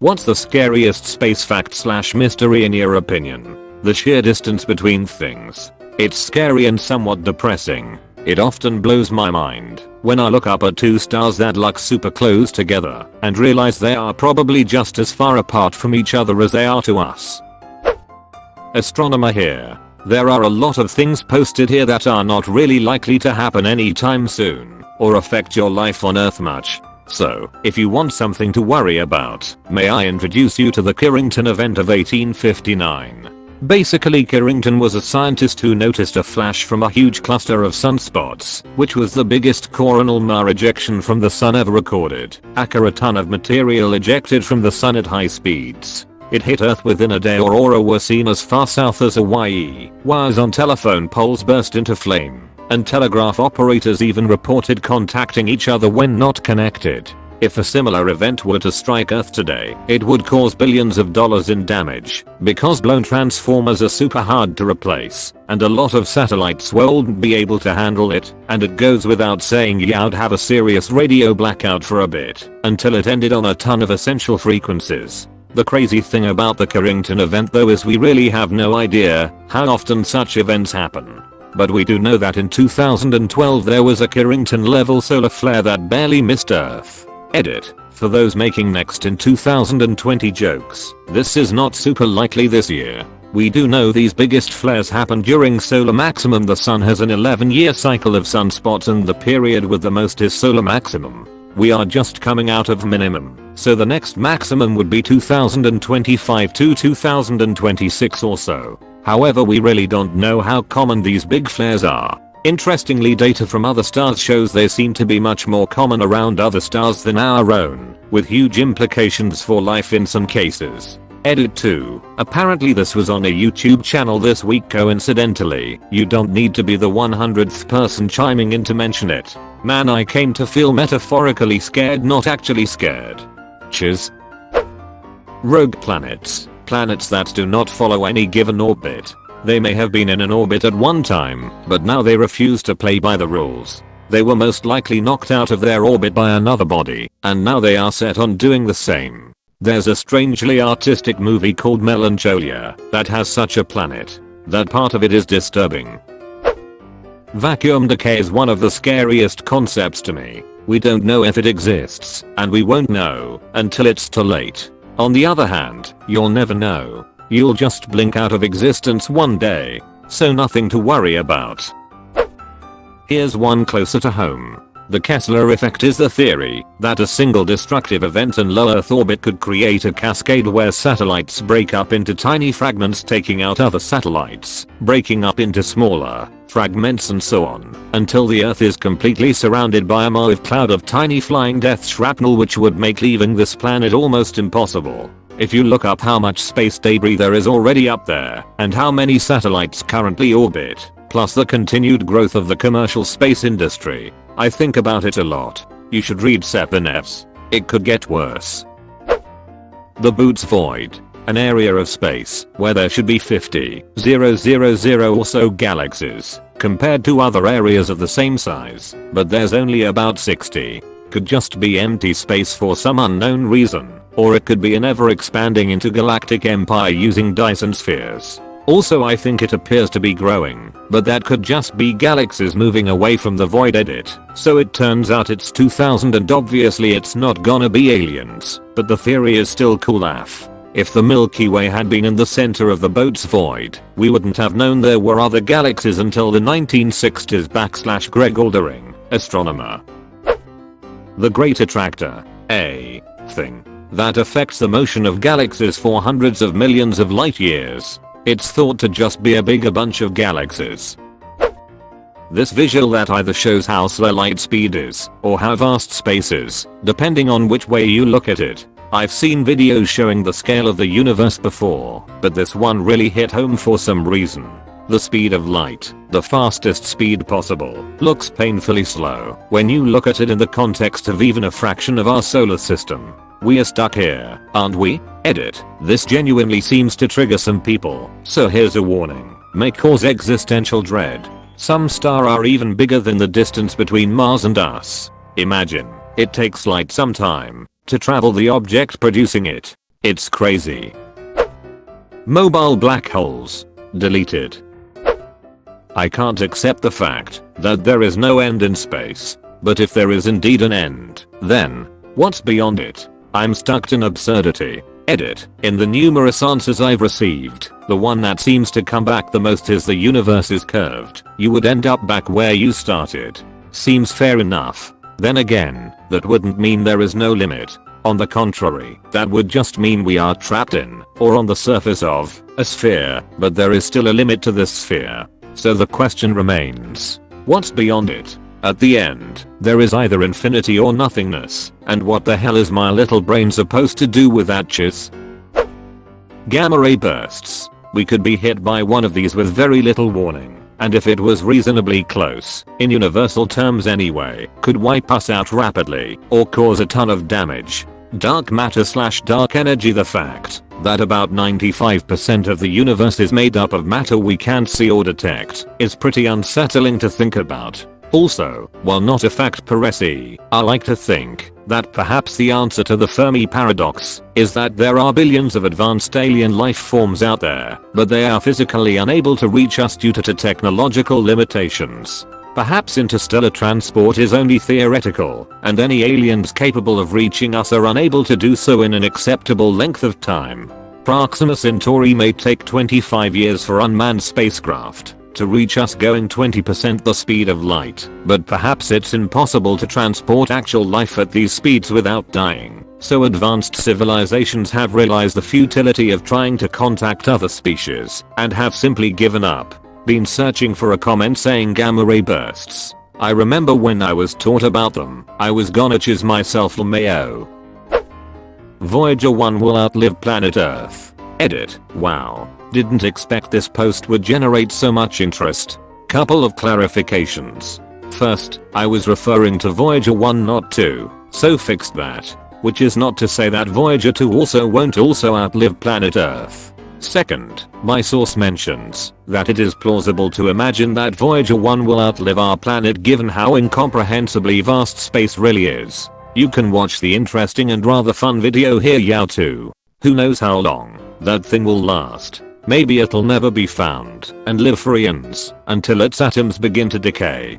What's the scariest space fact / mystery in your opinion? The sheer distance between things. It's scary and somewhat depressing. It often blows my mind when I look up at two stars that look super close together and realize they are probably just as far apart from each other as they are to us. Astronomer here. There are a lot of things posted here that are not really likely to happen anytime soon or affect your life on Earth much. So, if you want something to worry about, may I introduce you to the Carrington event of 1859. Basically, Carrington was a scientist who noticed a flash from a huge cluster of sunspots, which was the biggest coronal mass ejection from the sun ever recorded. A ton of material ejected from the sun at high speeds. It hit Earth within a day. Aurora were seen as far south as Hawaii. Wires on telephone poles burst into flame, and telegraph operators even reported contacting each other when not connected. If a similar event were to strike Earth today, it would cause billions of dollars in damage, because blown transformers are super hard to replace, and a lot of satellites won't be able to handle it, and it goes without saying you'd have a serious radio blackout for a bit, until it ended on a ton of essential frequencies. The crazy thing about the Carrington event though is we really have no idea how often such events happen. But we do know that in 2012 there was a Carrington level solar flare that barely missed Earth. Edit. For those making next in 2020 jokes, this is not super likely this year. We do know these biggest flares happen during solar maximum. The sun has an 11-year cycle of sunspots and the period with the most is solar maximum. We are just coming out of minimum, so the next maximum would be 2025 to 2026 or so. However, we really don't know how common these big flares are. Interestingly, data from other stars shows they seem to be much more common around other stars than our own, with huge implications for life in some cases. Edit 2. Apparently this was on a YouTube channel this week coincidentally. You don't need to be the 100th person chiming in to mention it. Man, I came to feel metaphorically scared, not actually scared. Cheers. Rogue planets. Planets that do not follow any given orbit. They may have been in an orbit at one time, but now they refuse to play by the rules. They were most likely knocked out of their orbit by another body, and now they are set on doing the same. There's a strangely artistic movie called Melancholia that has such a planet. That part of it is disturbing. Vacuum decay is one of the scariest concepts to me. We don't know if it exists, and we won't know until it's too late. On the other hand, you'll never know. You'll just blink out of existence one day, so nothing to worry about. Here's one closer to home. The Kessler effect is the theory that a single destructive event in low Earth orbit could create a cascade where satellites break up into tiny fragments, taking out other satellites, breaking up into smaller fragments and so on, until the Earth is completely surrounded by a massive cloud of tiny flying death shrapnel, which would make leaving this planet almost impossible. If you look up how much space debris there is already up there, and how many satellites currently orbit, plus the continued growth of the commercial space industry, I think about it a lot. You should read 7Fs. It could get worse. The Boots Void. An area of space where there should be 50,000 or so galaxies, compared to other areas of the same size, but there's only about 60. Could just be empty space for some unknown reason. Or it could be an ever-expanding intergalactic empire using Dyson spheres. Also, I think it appears to be growing, but that could just be galaxies moving away from the void. Edit. So it turns out it's 2000 and obviously it's not gonna be aliens, but the theory is still cool AF. If the Milky Way had been in the center of the Boots Void, we wouldn't have known there were other galaxies until the 1960s. Greg Aldering, astronomer. The Great Attractor. A thing that affects the motion of galaxies for hundreds of millions of light years. It's thought to just be a bigger bunch of galaxies. This visual that either shows how slow light speed is, or how vast space is, depending on which way you look at it. I've seen videos showing the scale of the universe before, but this one really hit home for some reason. The speed of light, the fastest speed possible, looks painfully slow when you look at it in the context of even a fraction of our solar system. We are stuck here, aren't we? Edit. This genuinely seems to trigger some people, so here's a warning. May cause existential dread. Some stars are even bigger than the distance between Mars and us. Imagine, it takes light some time to travel the object producing it. It's crazy. Mobile black holes. Deleted. I can't accept the fact that there is no end in space. But if there is indeed an end, then what's beyond it? I'm stuck in absurdity. Edit. In the numerous answers I've received, the one that seems to come back the most is the universe is curved. You would end up back where you started. Seems fair enough. Then again, that wouldn't mean there is no limit. On the contrary, that would just mean we are trapped in, or on the surface of, a sphere, but there is still a limit to this sphere. So the question remains, what's beyond it? At the end, there is either infinity or nothingness, and what the hell is my little brain supposed to do with that chiz? Gamma ray bursts. We could be hit by one of these with very little warning, and if it was reasonably close, in universal terms anyway, could wipe us out rapidly, or cause a ton of damage. Dark matter / dark energy. The fact that about 95% of the universe is made up of matter we can't see or detect is pretty unsettling to think about. Also, while not a fact per se, I like to think that perhaps the answer to the Fermi paradox is that there are billions of advanced alien life forms out there, but they are physically unable to reach us due to technological limitations. Perhaps interstellar transport is only theoretical, and any aliens capable of reaching us are unable to do so in an acceptable length of time. Proxima Centauri may take 25 years for unmanned spacecraft to reach us going 20% the speed of light, but perhaps it's impossible to transport actual life at these speeds without dying. So advanced civilizations have realized the futility of trying to contact other species and have simply given up. Been searching for a comment saying gamma ray bursts. I remember when I was taught about them, I was gonna chiz myself LMAO. Voyager 1 will outlive planet Earth. Edit. Wow. Didn't expect this post would generate so much interest. Couple of clarifications. First, I was referring to Voyager 1 not 2, so fixed that. Which is not to say that Voyager 2 also won't also outlive planet Earth. Second, my source mentions that it is plausible to imagine that Voyager 1 will outlive our planet given how incomprehensibly vast space really is. You can watch the interesting and rather fun video here Yao too. Who knows how long that thing will last. Maybe it'll never be found and live for eons until its atoms begin to decay.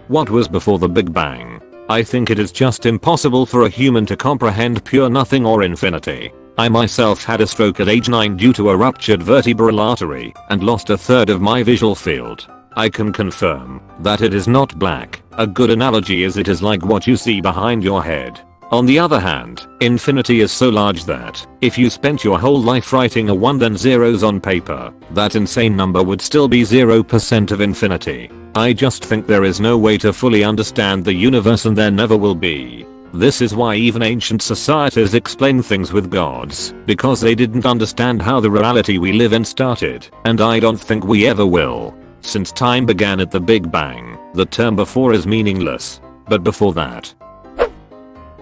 What was before the Big Bang? I think it is just impossible for a human to comprehend pure nothing or infinity. I myself had a stroke at age 9 due to a ruptured vertebral artery and lost a third of my visual field. I can confirm that it is not black. A good analogy is it is like what you see behind your head. On the other hand, infinity is so large that if you spent your whole life writing a 1 then zeros on paper, that insane number would still be 0% of infinity. I just think there is no way to fully understand the universe and there never will be. This is why even ancient societies explain things with gods, because they didn't understand how the reality we live in started, and I don't think we ever will. Since time began at the Big Bang, the term before is meaningless. But before that,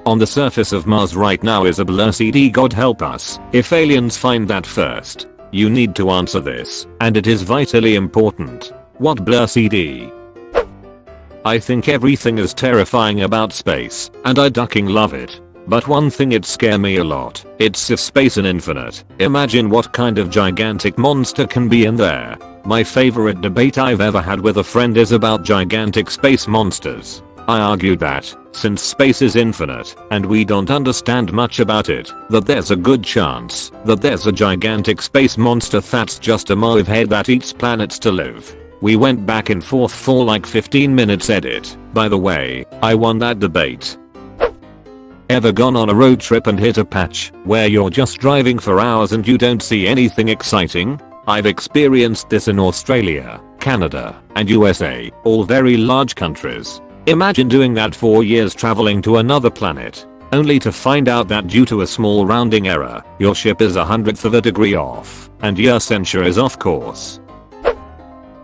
on the surface of Mars right now is a blur CD. God help us if aliens find that first. You need to answer this, and it is vitally important. What blur CD? I think everything is terrifying about space, and I ducking love it. But one thing it scare me a lot, it's if space is infinite. Imagine what kind of gigantic monster can be in there. My favorite debate I've ever had with a friend is about gigantic space monsters. I argued that, since space is infinite, and we don't understand much about it, that there's a good chance that there's a gigantic space monster that's just a massive head that eats planets to live. We went back and forth for like 15 minutes. Edit. By the way, I won that debate. Ever gone on a road trip and hit a patch where you're just driving for hours and you don't see anything exciting? I've experienced this in Australia, Canada, and USA, all very large countries. Imagine doing that for years traveling to another planet, only to find out that due to a small rounding error, your ship is 100th of a degree off, and your censure is off course.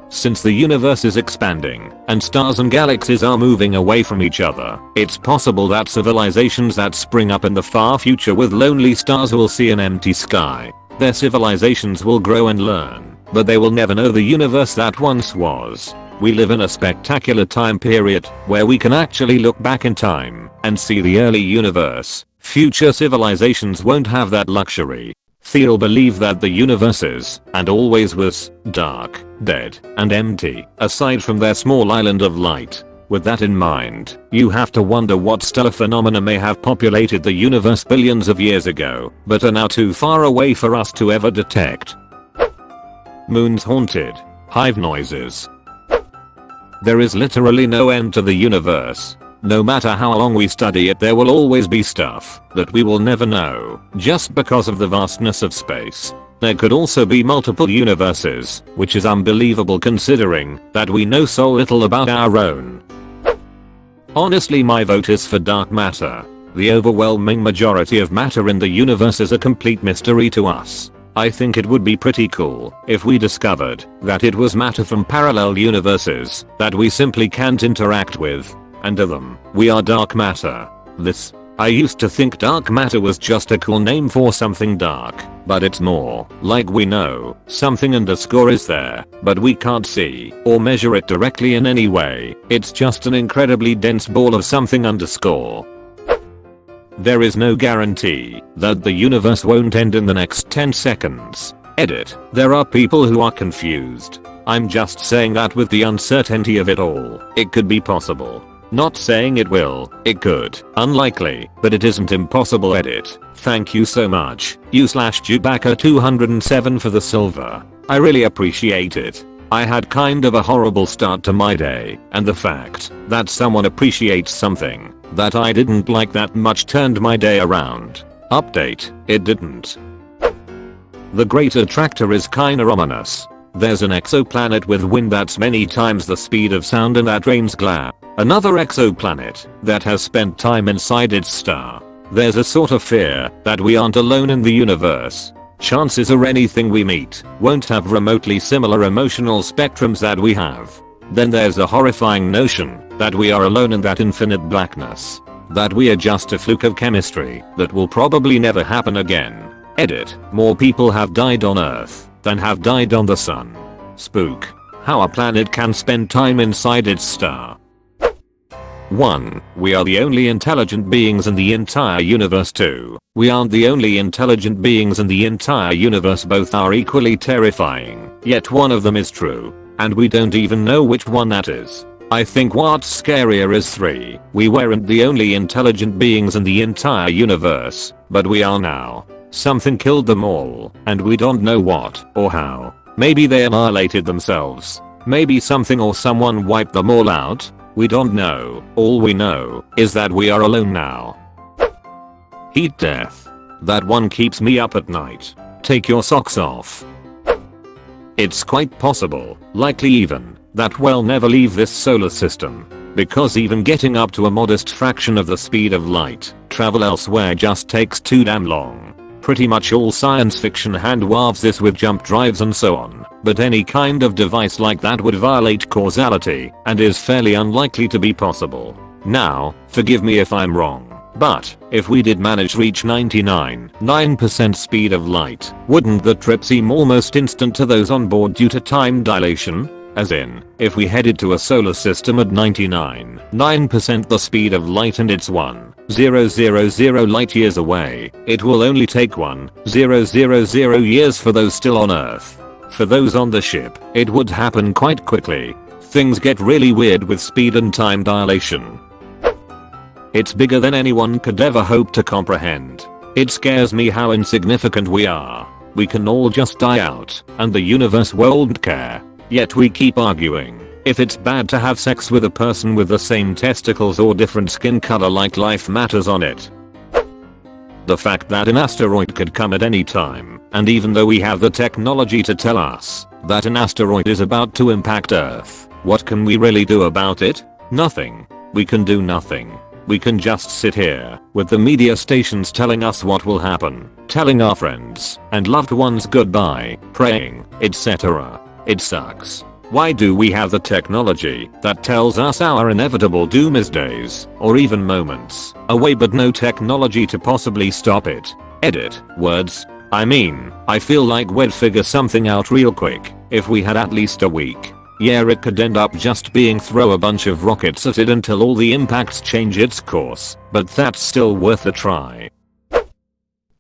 Since the universe is expanding, and stars and galaxies are moving away from each other, it's possible that civilizations that spring up in the far future with lonely stars will see an empty sky. Their civilizations will grow and learn, but they will never know the universe that once was. We live in a spectacular time period where we can actually look back in time and see the early universe. Future civilizations won't have that luxury. They'll believe that the universe is, and always was, dark, dead, and empty, aside from their small island of light. With that in mind, you have to wonder what stellar phenomena may have populated the universe billions of years ago, but are now too far away for us to ever detect. Moons haunted. Hive noises. There is literally no end to the universe. No matter how long we study it, there will always be stuff that we will never know, just because of the vastness of space. There could also be multiple universes, which is unbelievable considering that we know so little about our own. Honestly, my vote is for dark matter. The overwhelming majority of matter in the universe is a complete mystery to us. I think it would be pretty cool if we discovered that it was matter from parallel universes that we simply can't interact with. And to them, we are dark matter. I used to think dark matter was just a cool name for something dark, but it's more like we know something underscore is there, but we can't see or measure it directly in any way. It's just an incredibly dense ball of something underscore. There is no guarantee that the universe won't end in the next 10 seconds. Edit. There are people who are confused. I'm just saying that with the uncertainty of it all, it could be possible. Not saying it will, it could. Unlikely, but it isn't impossible. Edit. Thank you so much, you/Chewbacca207 for the silver. I really appreciate it. I had kind of a horrible start to my day, and the fact that someone appreciates something that I didn't like that much turned my day around. Update, it didn't. The Great Attractor is kinda ominous. There's an exoplanet with wind that's many times the speed of sound and that rains glare. Another exoplanet that has spent time inside its star. There's a sort of fear that we aren't alone in the universe. Chances are anything we meet won't have remotely similar emotional spectrums that we have. Then there's a horrifying notion that we are alone in that infinite blackness. That we are just a fluke of chemistry that will probably never happen again. Edit. More people have died on Earth than have died on the sun. Spook. How a planet can spend time inside its star. 1. We are the only intelligent beings in the entire universe. 2. We aren't the only intelligent beings in the entire universe. Both are equally terrifying, yet one of them is true, and we don't even know which one that is. I think what's scarier is 3. We weren't the only intelligent beings in the entire universe, but we are now. Something killed them all, and we don't know what or how. Maybe they annihilated themselves. Maybe something or someone wiped them all out. We don't know. All we know is that we are alone now. Heat death. That one keeps me up at night. Take your socks off. It's quite possible, likely even, that we'll never leave this solar system. Because even getting up to a modest fraction of the speed of light, travel elsewhere just takes too damn long. Pretty much all science fiction hand waves this with jump drives and so on, but any kind of device like that would violate causality and is fairly unlikely to be possible. Now, forgive me if I'm wrong, but if we did manage to reach 99.9% speed of light, wouldn't the trip seem almost instant to those on board due to time dilation? As in, if we headed to a solar system at 99.9% the speed of light and it's 1,000 light years away, it will only take 1,000 years for those still on Earth. For those on the ship, it would happen quite quickly. Things get really weird with speed and time dilation. It's bigger than anyone could ever hope to comprehend. It scares me how insignificant we are. We can all just die out, and the universe won't care. Yet we keep arguing if it's bad to have sex with a person with the same testicles or different skin color like life matters on it. The fact that an asteroid could come at any time, and even though we have the technology to tell us that an asteroid is about to impact Earth, what can we really do about it? Nothing. We can do nothing. We can just sit here with the media stations telling us what will happen, telling our friends and loved ones goodbye, praying, etc. It sucks. Why do we have the technology that tells us our inevitable doom is days, or even moments, away but no technology to possibly stop it? Edit. Words. I mean, I feel like we'd figure something out real quick if we had at least a week. Yeah, it could end up just being throw a bunch of rockets at it until all the impacts change its course, but that's still worth a try.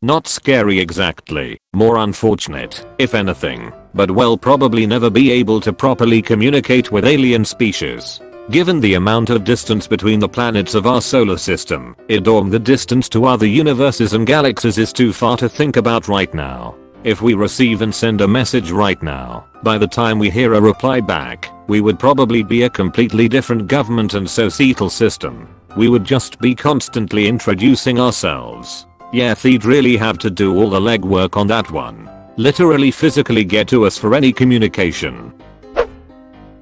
Not scary exactly, more unfortunate, if anything, but we'll probably never be able to properly communicate with alien species. Given the amount of distance between the planets of our solar system, the distance to other universes and galaxies is too far to think about right now. If we receive and send a message right now, by the time we hear a reply back, we would probably be a completely different government and societal system. We would just be constantly introducing ourselves. Yeah, they'd really have to do all the legwork on that one. Literally physically get to us for any communication.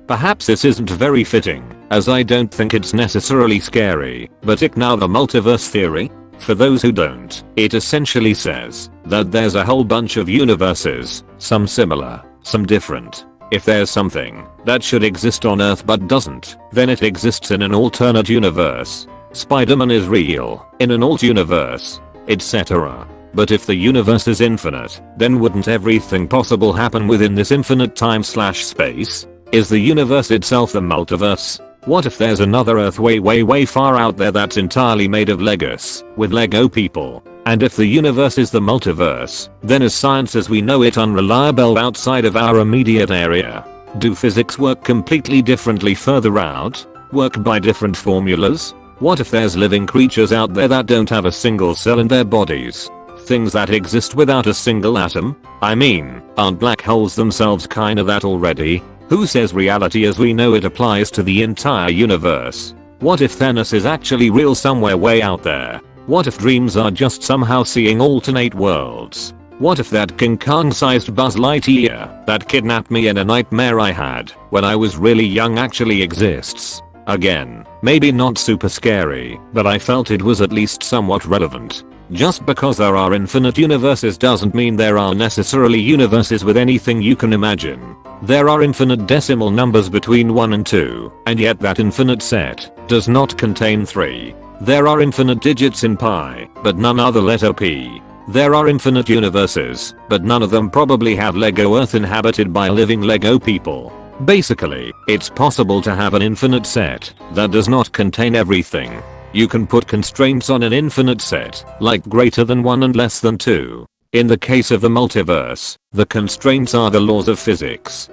Perhaps this isn't very fitting, as I don't think it's necessarily scary, but now the multiverse theory? For those who don't, it essentially says that there's a whole bunch of universes, some similar, some different. If there's something that should exist on Earth but doesn't, then it exists in an alternate universe. Spider-Man is real, in an alt universe, etc. But if the universe is infinite, then wouldn't everything possible happen within this infinite time/space? Is the universe itself the multiverse? What if there's another Earth way far out there that's entirely made of Legos, with Lego people? And if the universe is the multiverse, then is science as we know it unreliable outside of our immediate area? Do physics work completely differently further out? Work by different formulas? What if there's living creatures out there that don't have a single cell in their bodies? Things that exist without a single atom? I mean, aren't black holes themselves kinda that already? Who says reality as we know it applies to the entire universe? What if Thanos is actually real somewhere way out there? What if dreams are just somehow seeing alternate worlds? What if that King Kong-sized Buzz Lightyear that kidnapped me in a nightmare I had when I was really young actually exists? Again, maybe not super scary, but I felt it was at least somewhat relevant. Just because there are infinite universes doesn't mean there are necessarily universes with anything you can imagine. There are infinite decimal numbers between 1 and 2, and yet that infinite set does not contain 3. There are infinite digits in pi, but none are the letter P. There are infinite universes, but none of them probably have Lego Earth inhabited by living Lego people. Basically, it's possible to have an infinite set that does not contain everything. You can put constraints on an infinite set, like greater than 1 and less than 2. In the case of the multiverse, the constraints are the laws of physics.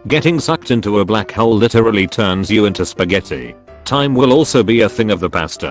Getting sucked into a black hole literally turns you into spaghetti. Time will also be a thing of the past.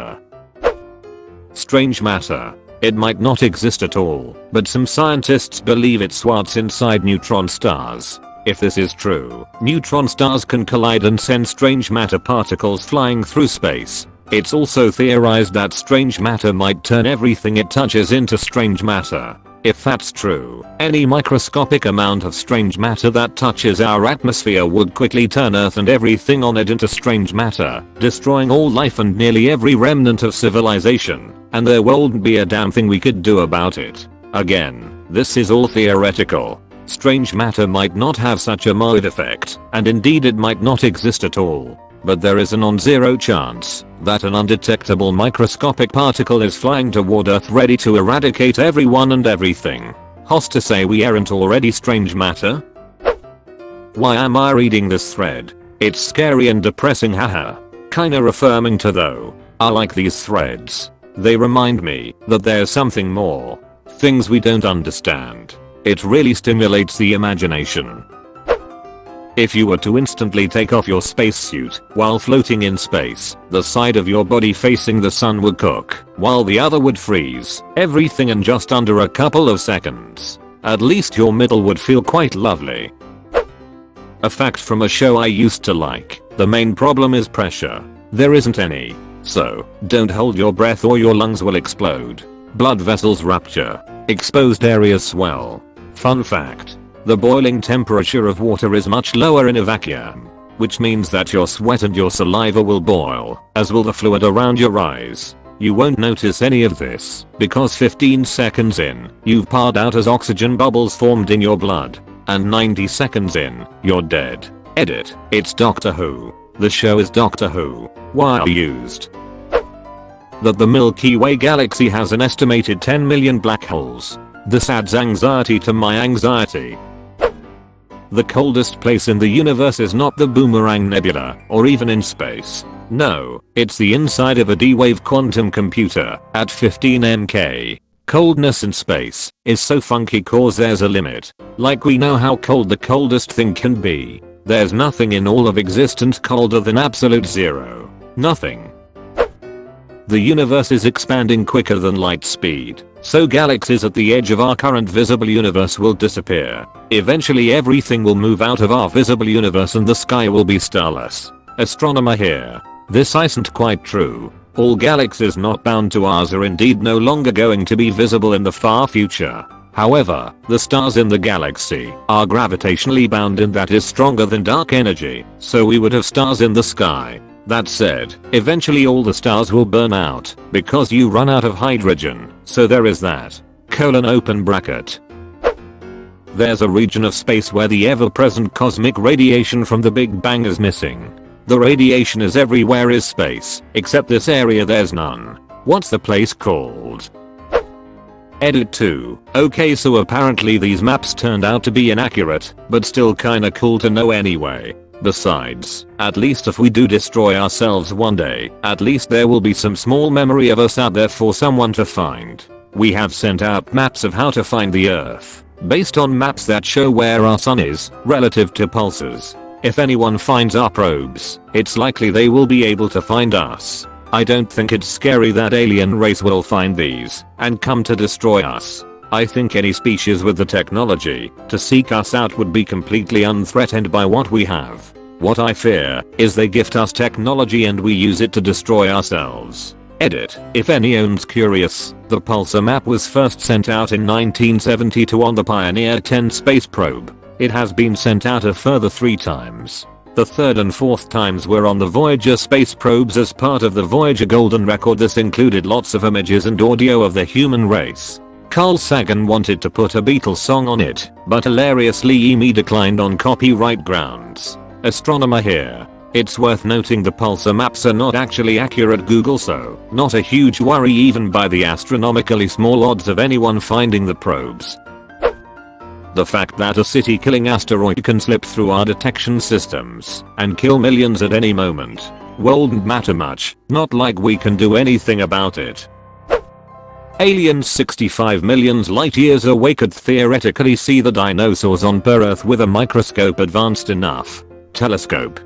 Strange matter. It might not exist at all, but some scientists believe it swats inside neutron stars. If this is true, neutron stars can collide and send strange matter particles flying through space. It's also theorized that strange matter might turn everything it touches into strange matter. If that's true, any microscopic amount of strange matter that touches our atmosphere would quickly turn Earth and everything on it into strange matter, destroying all life and nearly every remnant of civilization, and there wouldn't be a damn thing we could do about it. Again, this is all theoretical. Strange matter might not have such a mild effect, and indeed it might not exist at all. But there is a non-zero chance that an undetectable microscopic particle is flying toward Earth ready to eradicate everyone and everything. Who's to say we aren't already strange matter? Why am I reading this thread? It's scary and depressing, haha. Kinda affirming too though. I like these threads. They remind me that there's something more. Things we don't understand. It really stimulates the imagination. If you were to instantly take off your spacesuit while floating in space, the side of your body facing the sun would cook, while the other would freeze, everything in just under a couple of seconds. At least your middle would feel quite lovely. A fact from a show I used to like: the main problem is pressure. There isn't any. So, don't hold your breath or your lungs will explode. Blood vessels rupture. Exposed areas swell. Fun fact: the boiling temperature of water is much lower in a vacuum, which means that your sweat and your saliva will boil, as will the fluid around your eyes. You won't notice any of this, because 15 seconds in, you've passed out as oxygen bubbles formed in your blood, and 90 seconds in, you're dead. Edit. It's Doctor Who. The show is Doctor Who. Wire used. That the Milky Way galaxy has an estimated 10 million black holes. This adds anxiety to my anxiety. The coldest place in the universe is not the Boomerang Nebula, or even in space. No, it's the inside of a D-Wave quantum computer, at 15 MK. Coldness in space is so funky cause there's a limit. Like we know how cold the coldest thing can be. There's nothing in all of existence colder than absolute zero. Nothing. The universe is expanding quicker than light speed, so galaxies at the edge of our current visible universe will disappear. Eventually everything will move out of our visible universe and the sky will be starless. Astronomer here. This isn't quite true. All galaxies not bound to ours are indeed no longer going to be visible in the far future. However, the stars in the galaxy are gravitationally bound and that is stronger than dark energy, so we would have stars in the sky. That said, eventually all the stars will burn out, because you run out of hydrogen, so there is that. Open bracket. There's a region of space where the ever-present cosmic radiation from the Big Bang is missing. The radiation is everywhere is space, except this area there's none. What's the place called? Edit 2. Okay, so apparently these maps turned out to be inaccurate, but still kinda cool to know anyway. Besides, at least if we do destroy ourselves one day, at least there will be some small memory of us out there for someone to find. We have sent out maps of how to find the Earth, based on maps that show where our sun is, relative to pulsars. If anyone finds our probes, it's likely they will be able to find us. I don't think it's scary that alien race will find these, and come to destroy us. I think any species with the technology to seek us out would be completely unthreatened by what we have. What I fear is they gift us technology and we use it to destroy ourselves. Edit. If anyone's curious, the pulsar map was first sent out in 1972 on the Pioneer 10 space probe. It has been sent out a further 3 times. The third and fourth times were on the Voyager space probes as part of the Voyager Golden Record. This included lots of images and audio of the human race. Carl Sagan wanted to put a Beatles song on it, but hilariously EMI declined on copyright grounds. Astronomer here. It's worth noting the pulsar maps are not actually accurate Google, so not a huge worry even by the astronomically small odds of anyone finding the probes. The fact that a city-killing asteroid can slip through our detection systems and kill millions at any moment won't matter much, not like we can do anything about it. Aliens 65 million light years away could theoretically see the dinosaurs on Earth with a microscope advanced enough. Telescope.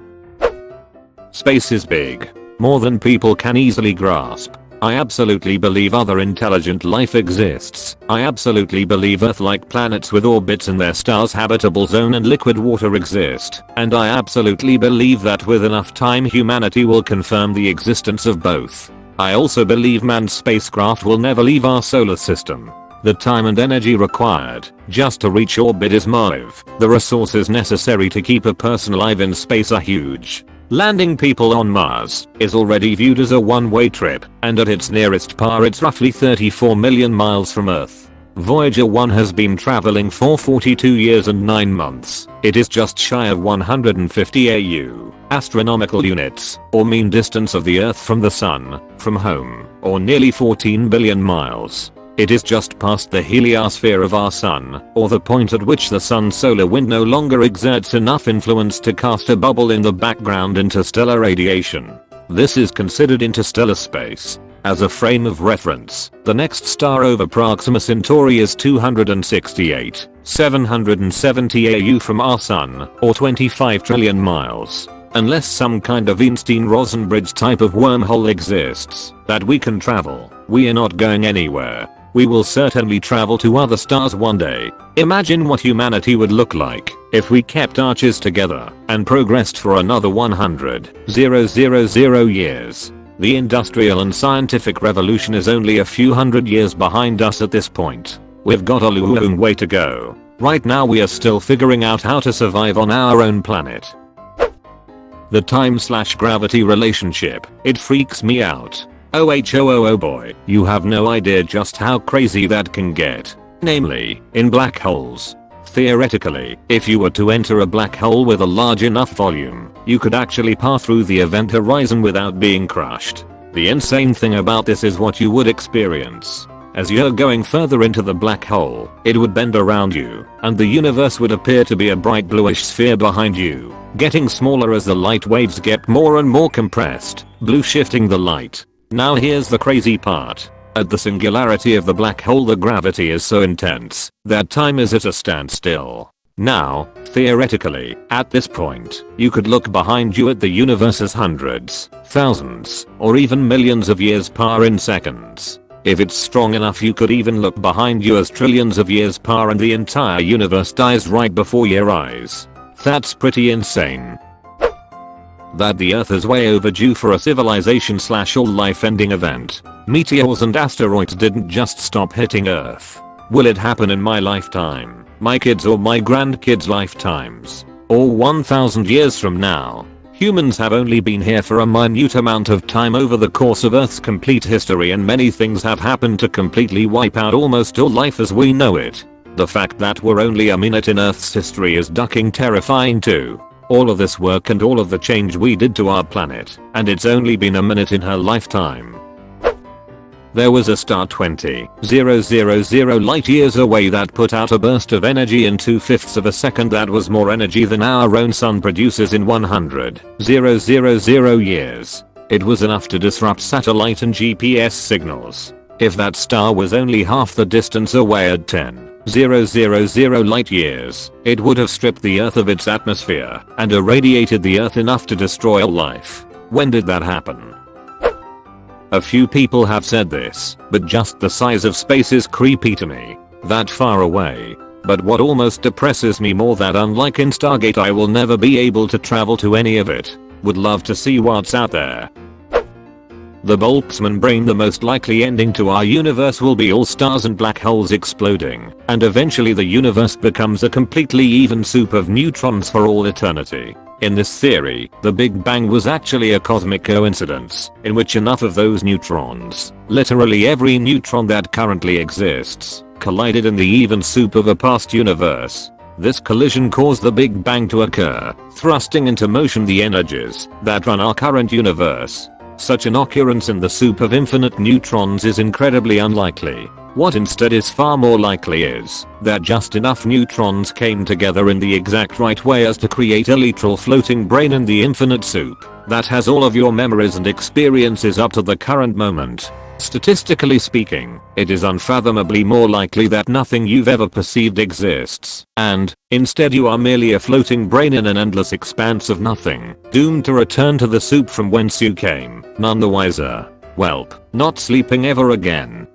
Space is big. More than people can easily grasp. I absolutely believe other intelligent life exists. I absolutely believe Earth-like planets with orbits in their star's habitable zone and liquid water exist. And I absolutely believe that with enough time humanity will confirm the existence of both. I also believe manned spacecraft will never leave our solar system. The time and energy required just to reach orbit is massive. The resources necessary to keep a person alive in space are huge. Landing people on Mars is already viewed as a one-way trip, and at its nearest par it's roughly 34 million miles from Earth. Voyager 1 has been traveling for 42 years and 9 months. It is just shy of 150 AU, astronomical units, or mean distance of the Earth from the Sun, from home, or nearly 14 billion miles. It is just past the heliosphere of our Sun, or the point at which the Sun's solar wind no longer exerts enough influence to cast a bubble in the background interstellar radiation. This is considered interstellar space. As a frame of reference, the next star over Proxima Centauri is 268,770 AU from our Sun, or 25 trillion miles. Unless some kind of Einstein-Rosen bridge type of wormhole exists that we can travel, we are not going anywhere. We will certainly travel to other stars one day. Imagine what humanity would look like if we kept arches together and progressed for another 100,000 years. The industrial and scientific revolution is only a few hundred years behind us at this point. We've got a long way to go. Right now we are still figuring out how to survive on our own planet. The time/gravity relationship, it freaks me out. Oh boy, you have no idea just how crazy that can get. Namely, in black holes. Theoretically, if you were to enter a black hole with a large enough volume, you could actually pass through the event horizon without being crushed. The insane thing about this is what you would experience. As you're going further into the black hole, it would bend around you, and the universe would appear to be a bright bluish sphere behind you, getting smaller as the light waves get more and more compressed, blue shifting the light. Now here's the crazy part. At the singularity of the black hole, the gravity is so intense that time is at a standstill. Now, theoretically, at this point, you could look behind you at the universe as hundreds, thousands, or even millions of years par in seconds. If it's strong enough, you could even look behind you as trillions of years par and the entire universe dies right before your eyes. That's pretty insane. That the Earth is way overdue for a civilization / all life ending event. Meteors and asteroids didn't just stop hitting Earth. Will it happen in my lifetime, my kids' or my grandkids' lifetimes, or 1000 years from now? Humans have only been here for a minute amount of time over the course of Earth's complete history, and many things have happened to completely wipe out almost all life as we know it. The fact that we're only a minute in Earth's history is ducking terrifying too. All of this work and all of the change we did to our planet, and it's only been a minute in her lifetime. There was a star 20,000 light years away that put out a burst of energy in 2/5 of a second that was more energy than our own sun produces in 100,000 years. It was enough to disrupt satellite and GPS signals. If that star was only half the distance away at 10,000 light years, it would have stripped the Earth of its atmosphere and irradiated the Earth enough to destroy all life. When did that happen? A few people have said this, but just the size of space is creepy to me. That far away. But what almost depresses me more, that unlike in Stargate, I will never be able to travel to any of it. Would love to see what's out there. The Boltzmann brain: the most likely ending to our universe will be all stars and black holes exploding, and eventually the universe becomes a completely even soup of neutrons for all eternity. In this theory, the Big Bang was actually a cosmic coincidence, in which enough of those neutrons, literally every neutron that currently exists, collided in the even soup of a past universe. This collision caused the Big Bang to occur, thrusting into motion the energies that run our current universe. Such an occurrence in the soup of infinite neutrons is incredibly unlikely. What instead is far more likely is that just enough neutrons came together in the exact right way as to create a literal floating brain in the infinite soup that has all of your memories and experiences up to the current moment. Statistically speaking, it is unfathomably more likely that nothing you've ever perceived exists, and instead you are merely a floating brain in an endless expanse of nothing, doomed to return to the soup from whence you came, none the wiser. Welp, not sleeping ever again.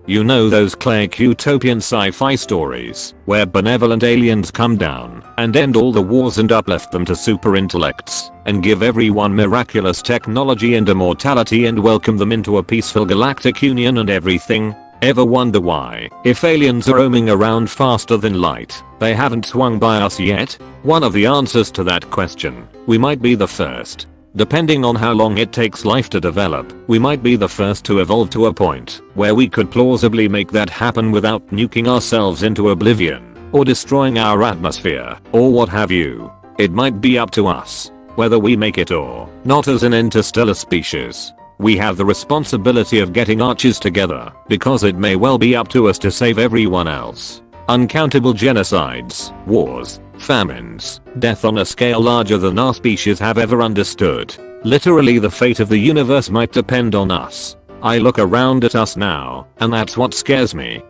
You know those click utopian sci-fi stories where benevolent aliens come down and end all the wars and uplift them to super intellects and give everyone miraculous technology and immortality and welcome them into a peaceful galactic union and everything? Ever wonder why, if aliens are roaming around faster than light, they haven't swung by us yet? One of the answers to that question: we might be the first. Depending on how long it takes life to develop, we might be the first to evolve to a point where we could plausibly make that happen without nuking ourselves into oblivion, or destroying our atmosphere, or what have you. It might be up to us whether we make it or not as an interstellar species. We have the responsibility of getting arches together, because it may well be up to us to save everyone else. Uncountable genocides, wars, famines, death on a scale larger than our species have ever understood. Literally the fate of the universe might depend on us. I look around at us now, and that's what scares me.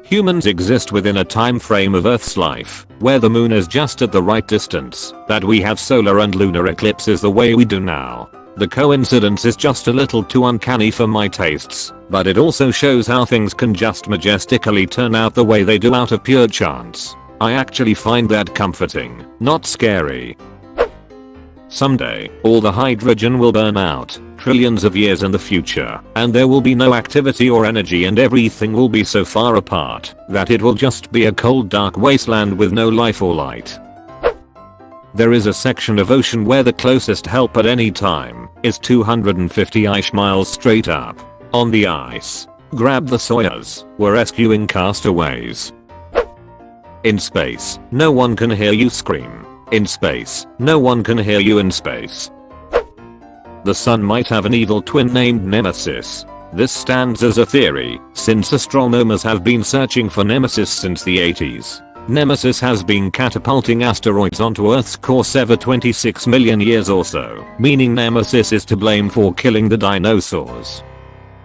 Humans exist within a time frame of Earth's life, where the moon is just at the right distance, that we have solar and lunar eclipses the way we do now. The coincidence is just a little too uncanny for my tastes, but it also shows how things can just majestically turn out the way they do out of pure chance. I actually find that comforting, not scary. Someday, all the hydrogen will burn out, trillions of years in the future, and there will be no activity or energy, and everything will be so far apart that it will just be a cold, dark wasteland with no life or light. There is a section of ocean where the closest help at any time is 250 ice miles straight up. On the ice, grab the Sawyers, we're rescuing castaways. In space, no one can hear you scream. In space, no one can hear you in space. The sun might have an evil twin named Nemesis. This stands as a theory, since astronomers have been searching for Nemesis since the 80s. Nemesis has been catapulting asteroids onto Earth's course every 26 million years or so, meaning Nemesis is to blame for killing the dinosaurs.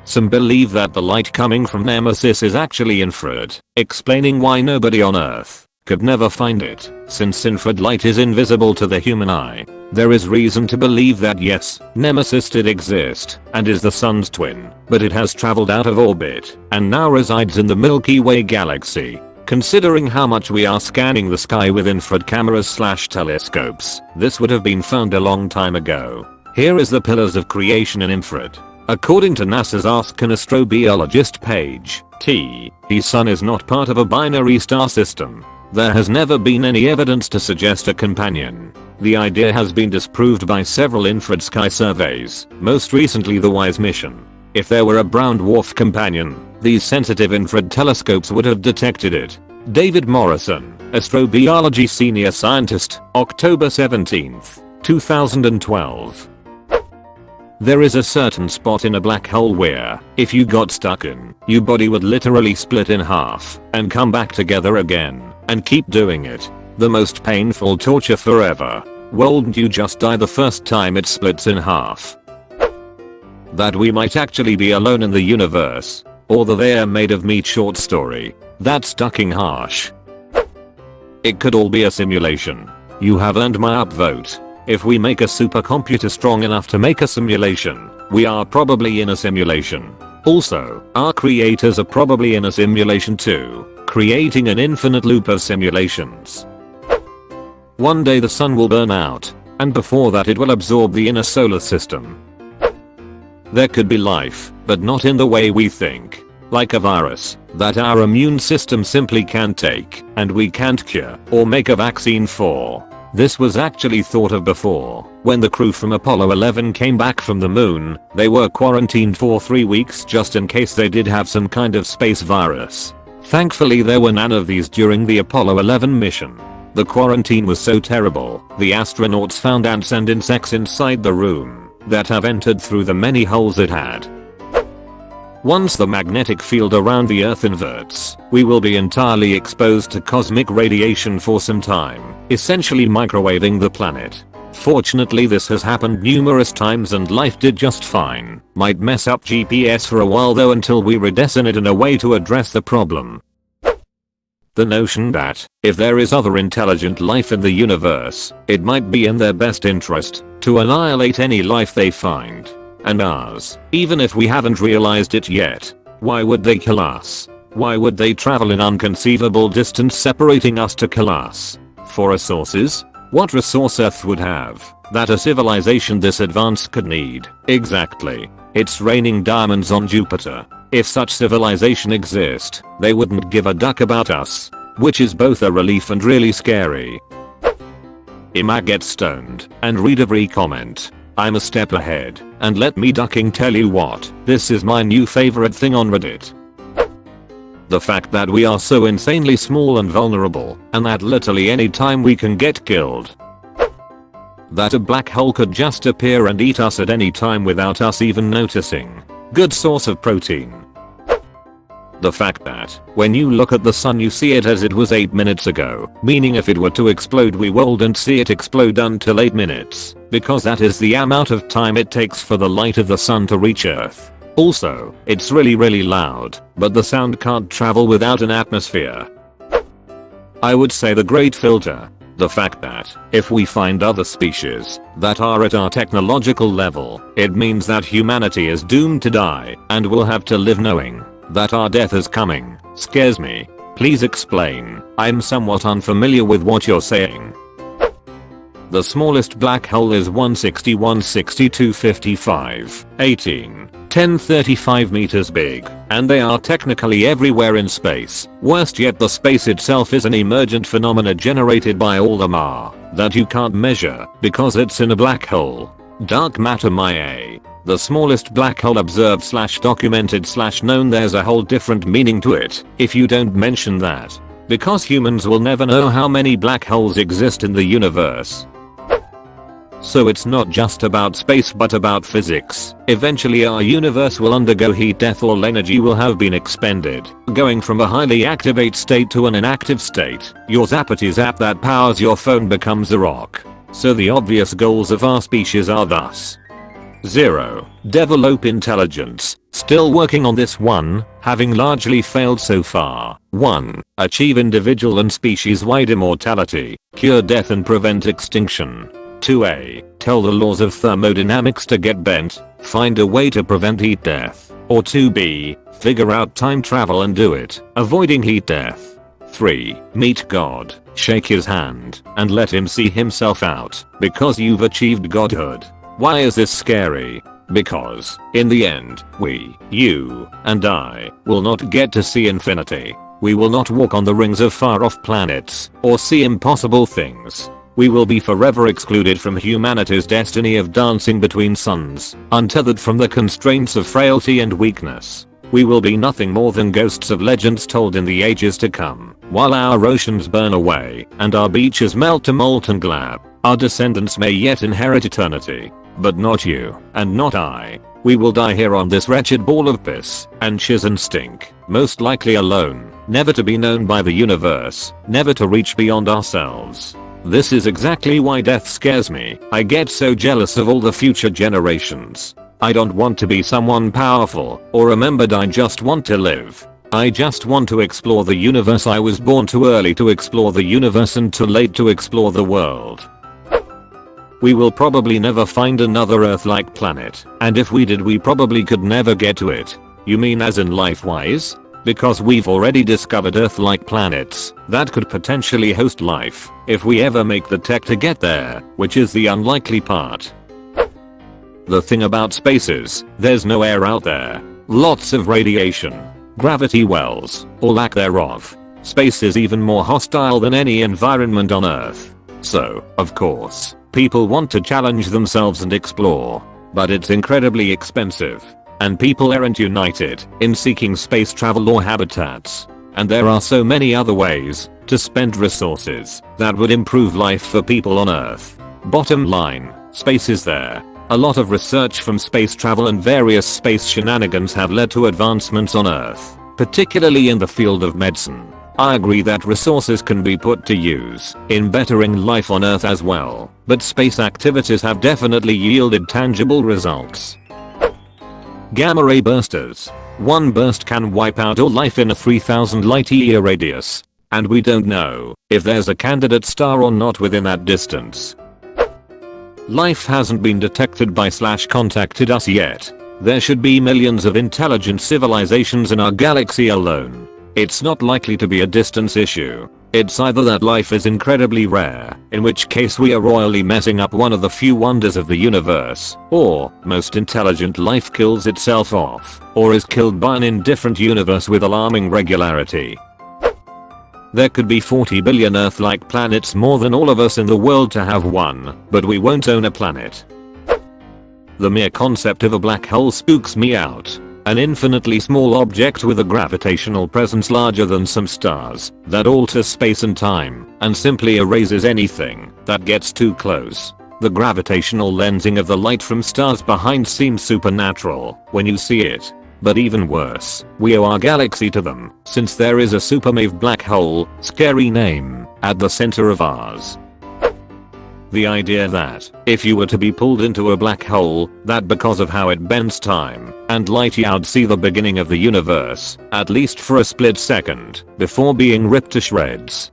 Some believe that the light coming from Nemesis is actually infrared, explaining why nobody on Earth could never find it, since infrared light is invisible to the human eye. There is reason to believe that yes, Nemesis did exist, and is the sun's twin, but it has traveled out of orbit, and now resides in the Milky Way galaxy. Considering how much we are scanning the sky with infrared cameras/telescopes, this would have been found a long time ago. Here is the pillars of creation in infrared. According to NASA's Ask an Astrobiologist page, the sun is not part of a binary star system. There has never been any evidence to suggest a companion. The idea has been disproved by several infrared sky surveys, most recently the WISE mission. If there were a brown dwarf companion, these sensitive infrared telescopes would have detected it. David Morrison, astrobiology senior scientist, October 17, 2012. There is a certain spot in a black hole where, if you got stuck in, your body would literally split in half, and come back together again, and keep doing it. The most painful torture forever. Won't you just die the first time it splits in half? That we might actually be alone in the universe. Or the "They Are Made of Meat" short story. That's ducking harsh. It could all be a simulation. You have earned my upvote. If we make a supercomputer strong enough to make a simulation, we are probably in a simulation. Also, our creators are probably in a simulation too, creating an infinite loop of simulations. One day the sun will burn out, and before that it will absorb the inner solar system. There could be life, but not in the way we think. Like a virus that our immune system simply can't take, and we can't cure or make a vaccine for. This was actually thought of before. When the crew from Apollo 11 came back from the moon, they were quarantined for 3 weeks just in case they did have some kind of space virus. Thankfully there were none of these during the Apollo 11 mission. The quarantine was so terrible, the astronauts found ants and insects inside the room that have entered through the many holes it had. Once the magnetic field around the Earth inverts, we will be entirely exposed to cosmic radiation for some time, essentially microwaving the planet. Fortunately this has happened numerous times and life did just fine. Might mess up GPS for a while though until we redesign it in a way to address the problem. The notion that, if there is other intelligent life in the universe, it might be in their best interest to annihilate any life they find. And ours, even if we haven't realized it yet. Why would they kill us? Why would they travel an inconceivable distance separating us to kill us? For resources? What resource Earth would have that a civilization this advanced could need? Exactly. It's raining diamonds on Jupiter. If such civilization exists, they wouldn't give a duck about us. Which is both a relief and really scary. Ima gets stoned and read every comment. I'm a step ahead, and let me ducking tell you what, this is my new favorite thing on Reddit. The fact that we are so insanely small and vulnerable, and that literally any time we can get killed. That a black hole could just appear and eat us at any time without us even noticing. Good source of protein. The fact that, when you look at the sun you see it as it was 8 minutes ago, meaning if it were to explode we wouldn't see it explode until 8 minutes, because that is the amount of time it takes for the light of the sun to reach Earth. Also, it's really loud, but the sound can't travel without an atmosphere. I would say the great filter. The fact that, if we find other species that are at our technological level, it means that humanity is doomed to die, and we'll have to live knowing that our death is coming, scares me. Please explain. I'm somewhat unfamiliar with what you're saying. The smallest black hole is 161 62 55 18 10 35 meters big, and they are technically everywhere in space. Worst yet, the space itself is an emergent phenomena generated by all the matter that you can't measure because it's in a black hole. Dark matter the smallest black hole observed / documented / known. There's a whole different meaning to it if you don't mention that, because humans will never know how many black holes exist in the universe. So it's not just about space but about physics. Eventually our universe will undergo heat death. All energy will have been expended, going from a highly activate state to an inactive state. Your zappity zap that powers your phone becomes a rock. So the obvious goals of our species are thus: 0. Develop intelligence. Still working on this one, having largely failed so far. 1. Achieve individual and species-wide immortality, cure death and prevent extinction. 2a. Tell the laws of thermodynamics to get bent, find a way to prevent heat death. Or 2b. Figure out time travel and do it, avoiding heat death. 3. Meet God, shake his hand, and let him see himself out, because you've achieved godhood. Why is this scary? Because, in the end, we, you, and I, will not get to see infinity. We will not walk on the rings of far-off planets, or see impossible things. We will be forever excluded from humanity's destiny of dancing between suns, untethered from the constraints of frailty and weakness. We will be nothing more than ghosts of legends told in the ages to come, while our oceans burn away, and our beaches melt to molten glab. Our descendants may yet inherit eternity. But not you, and not I. We will die here on this wretched ball of piss, and shiz and stink, most likely alone, never to be known by the universe, never to reach beyond ourselves. This is exactly why death scares me. I get so jealous of all the future generations. I don't want to be someone powerful, or remembered. I just want to live. I just want to explore the universe. I was born too early to explore the universe and too late to explore the world. We will probably never find another Earth-like planet, and if we did we probably could never get to it. You mean as in life-wise? Because we've already discovered Earth-like planets that could potentially host life, if we ever make the tech to get there, which is the unlikely part. The thing about space is, there's no air out there. Lots of radiation, gravity wells, or lack thereof. Space is even more hostile than any environment on Earth. So, of course, people want to challenge themselves and explore, but it's incredibly expensive, and people aren't united in seeking space travel or habitats, and there are so many other ways to spend resources that would improve life for people on Earth. Bottom line, space is there. A lot of research from space travel and various space shenanigans have led to advancements on Earth, particularly in the field of medicine. I agree that resources can be put to use in bettering life on Earth as well, but space activities have definitely yielded tangible results. Gamma ray bursters. One burst can wipe out all life in a 3000 light-year radius, and we don't know if there's a candidate star or not within that distance. Life hasn't been detected by / contacted us yet. There should be millions of intelligent civilizations in our galaxy alone. It's not likely to be a distance issue. It's either that life is incredibly rare, in which case we are royally messing up one of the few wonders of the universe, or most intelligent life kills itself off, or is killed by an indifferent universe with alarming regularity. There could be 40 billion Earth-like planets, more than all of us in the world to have one, but we won't own a planet. The mere concept of a black hole spooks me out. An infinitely small object with a gravitational presence larger than some stars that alters space and time and simply erases anything that gets too close. The gravitational lensing of the light from stars behind seems supernatural when you see it. But even worse, we owe our galaxy to them, since there is a supermassive black hole, scary name, at the center of ours. The idea that, if you were to be pulled into a black hole, that because of how it bends time and light you'd see the beginning of the universe, at least for a split second, before being ripped to shreds.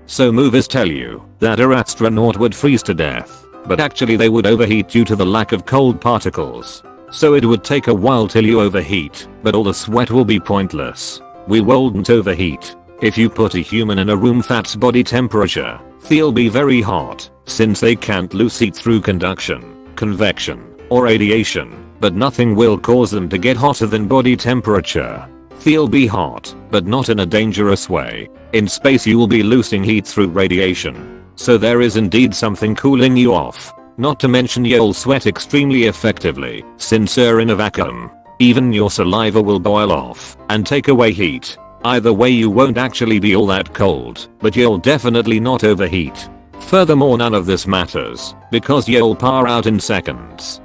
So movies tell you that an astronaut would freeze to death, but actually they would overheat due to the lack of cold particles. So it would take a while till you overheat, but all the sweat will be pointless. We won't overheat. If you put a human in a room that's body temperature, they'll be very hot, since they can't lose heat through conduction, convection, or radiation, but nothing will cause them to get hotter than body temperature. They'll be hot, but not in a dangerous way. In space you will be losing heat through radiation, so there is indeed something cooling you off. Not to mention you'll sweat extremely effectively, since you're in a vacuum. Even your saliva will boil off and take away heat. Either way you won't actually be all that cold, but you'll definitely not overheat. Furthermore, none of this matters because you'll power out in seconds.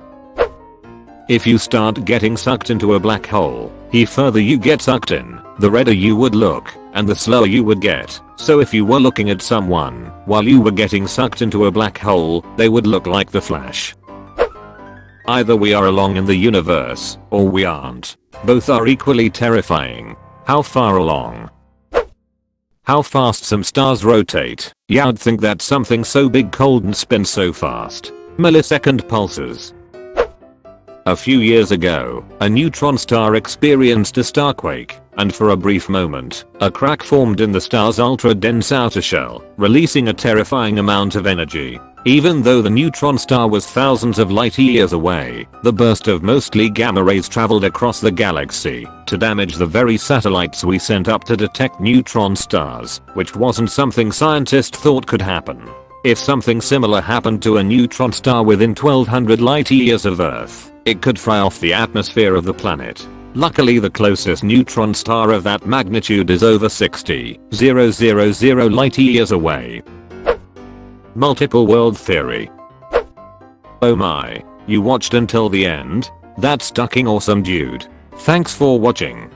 If you start getting sucked into a black hole, the further you get sucked in, the redder you would look, and the slower you would get. So if you were looking at someone while you were getting sucked into a black hole, they would look like the Flash. Either we are along in the universe, or we aren't. Both are equally terrifying. How far along? How fast some stars rotate. Yeah, I'd think that something so big, cold and spins so fast. Millisecond pulses. A few years ago, a neutron star experienced a starquake, and for a brief moment, a crack formed in the star's ultra-dense outer shell, releasing a terrifying amount of energy. Even though the neutron star was thousands of light years away, the burst of mostly gamma rays traveled across the galaxy to damage the very satellites we sent up to detect neutron stars, which wasn't something scientists thought could happen. If something similar happened to a neutron star within 1200 light years of Earth, it could fry off the atmosphere of the planet. Luckily, the closest neutron star of that magnitude is over 60,000 light years away. Multiple world theory. Oh my, you watched until the end? That's fucking awesome, dude. Thanks for watching.